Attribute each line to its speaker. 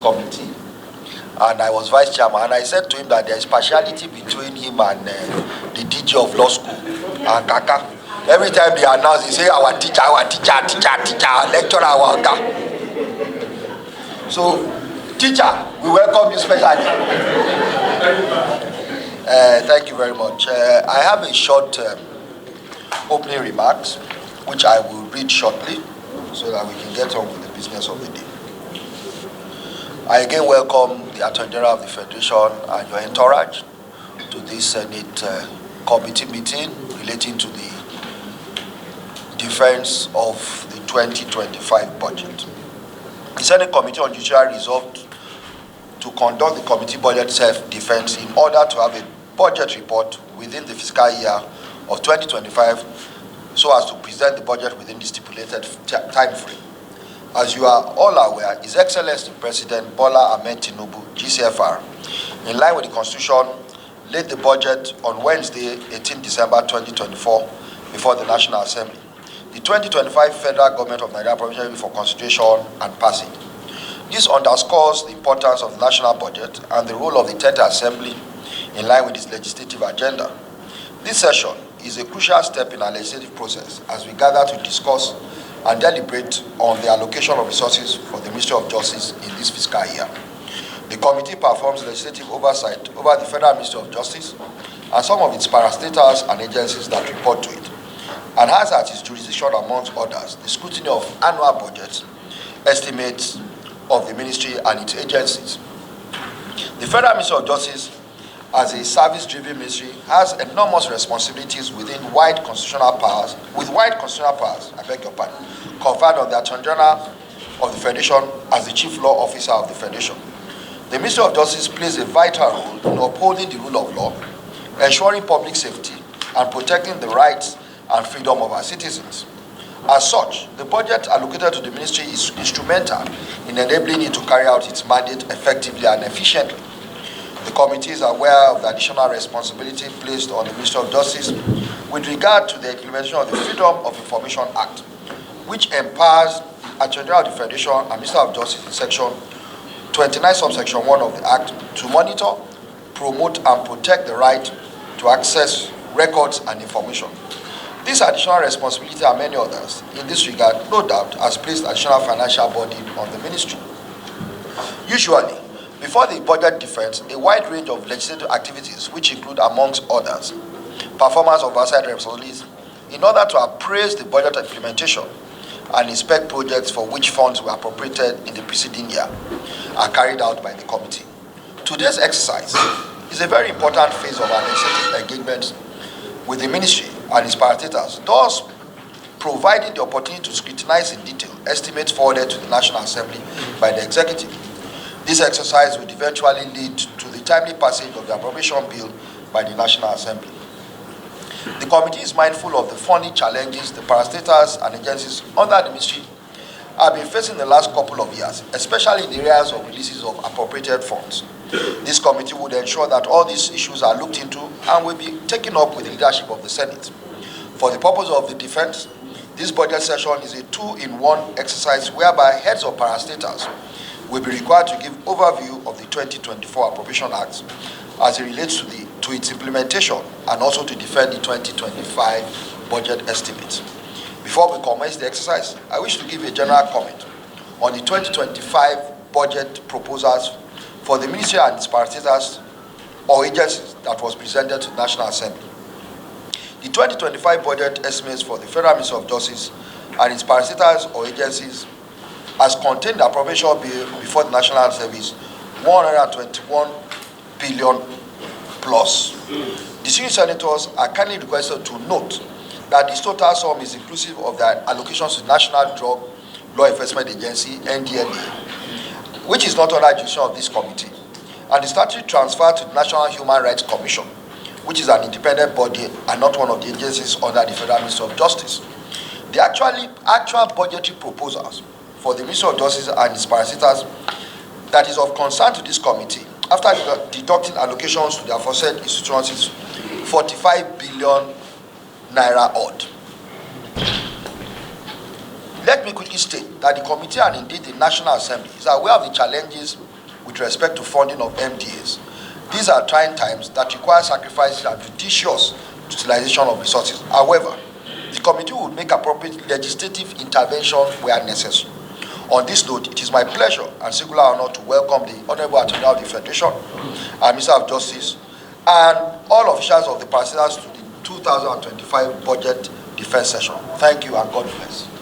Speaker 1: committee, and I was vice chairman, and I said to him that there is partiality between him and the DG of law school and Kaka. Every time they announce, they say our teacher, lecturer, our Kaka. So, teacher, we welcome you specially. Thank you very much. I have a short opening remarks, which I will read shortly, so that we can get on with the business of the day. I again welcome the Attorney General of the Federation and your entourage to this Senate committee meeting relating to the defense of the 2025 budget. The Senate Committee on Judiciary resolved to conduct the committee budget self-defense in order to have a budget report within the fiscal year of 2025 so as to present the budget within the stipulated time frame. As you are all aware, His Excellency President Bola Ahmed Tinubu, GCFR, in line with the Constitution, laid the budget on Wednesday, 18 December 2024, before the National Assembly. The 2025 Federal Government of Nigeria Provisional for consideration and passage. This underscores the importance of the national budget and the role of the 10th Assembly in line with its legislative agenda. This session is a crucial step in our legislative process as we gather to discuss and deliberate on the allocation of resources for the Ministry of Justice in this fiscal year. The committee performs legislative oversight over the Federal Ministry of Justice and some of its parastatals and agencies that report to it, and has at its jurisdiction, amongst others, the scrutiny of annual budgets, estimates of the ministry and its agencies. The Federal Ministry of Justice, as a service-driven ministry, has enormous responsibilities within wide constitutional powers, conferred on the Attorney General of the Federation as the Chief Law Officer of the Federation. The Ministry of Justice plays a vital role in upholding the rule of law, ensuring public safety, and protecting the rights and freedom of our citizens. As such, the budget allocated to the ministry is instrumental in enabling it to carry out its mandate effectively and efficiently. The committee is aware of the additional responsibility placed on the Ministry of Justice with regard to the implementation of the Freedom of Information Act, which empowers the Attorney General of the Federation and Minister of Justice in Section 29, subsection 1 of the Act to monitor, promote, and protect the right to access records and information. This additional responsibility and many others in this regard, no doubt, has placed additional financial burden on the ministry. Usually, before the budget defense, a wide range of legislative activities, which include, amongst others, performance of oversight responsibilities, in order to appraise the budget implementation and inspect projects for which funds were appropriated in the preceding year, are carried out by the committee. Today's exercise is a very important phase of our legislative engagement with the ministry and its parastatals, thus providing the opportunity to scrutinize in detail estimates forwarded to the National Assembly by the executive. This exercise would eventually lead to the timely passage of the appropriation bill by the National Assembly. The committee is mindful of the funding challenges the parastatals and agencies under the ministry have been facing in the last couple of years, especially in the areas of releases of appropriated funds. This committee would ensure that all these issues are looked into and will be taken up with the leadership of the Senate. For the purpose of the defense, this budget session is a two-in-one exercise whereby heads of parastatals will be required to give overview of the 2024 Appropriation Act as it relates to its implementation and also to defend the 2025 budget estimates. Before we commence the exercise, I wish to give a general comment on the 2025 budget proposals for the ministry and its parastatals or agencies that was presented to the National Assembly. The 2025 budget estimates for the Federal Ministry of Justice and its parastatals or agencies as contained in the appropriation bill before the National Assembly is 121 billion plus. Distinguished senators are kindly requested to note that this total sum is inclusive of the allocations to the National Drug Law Enforcement Agency, NDLA, which is not under jurisdiction of this committee, and the statutory transfer to the National Human Rights Commission, which is an independent body and not one of the agencies under the Federal Ministry of Justice. The actual budgetary proposals for the Ministry of Justice and its parastatals that is of concern to this committee, after deducting allocations to the aforesaid institutions, is 45 billion naira odd. Let me quickly state that the committee and indeed the National Assembly is aware of the challenges with respect to funding of MDAs. These are trying times that require sacrifices and judicious utilization of resources. However, the committee will make appropriate legislative intervention where necessary. On this note, it is my pleasure and singular honor to welcome the Honorable Attorney General of the Federation and Minister of Justice and all officials of the participants to the 2025 Budget Defense Session. Thank you and God bless.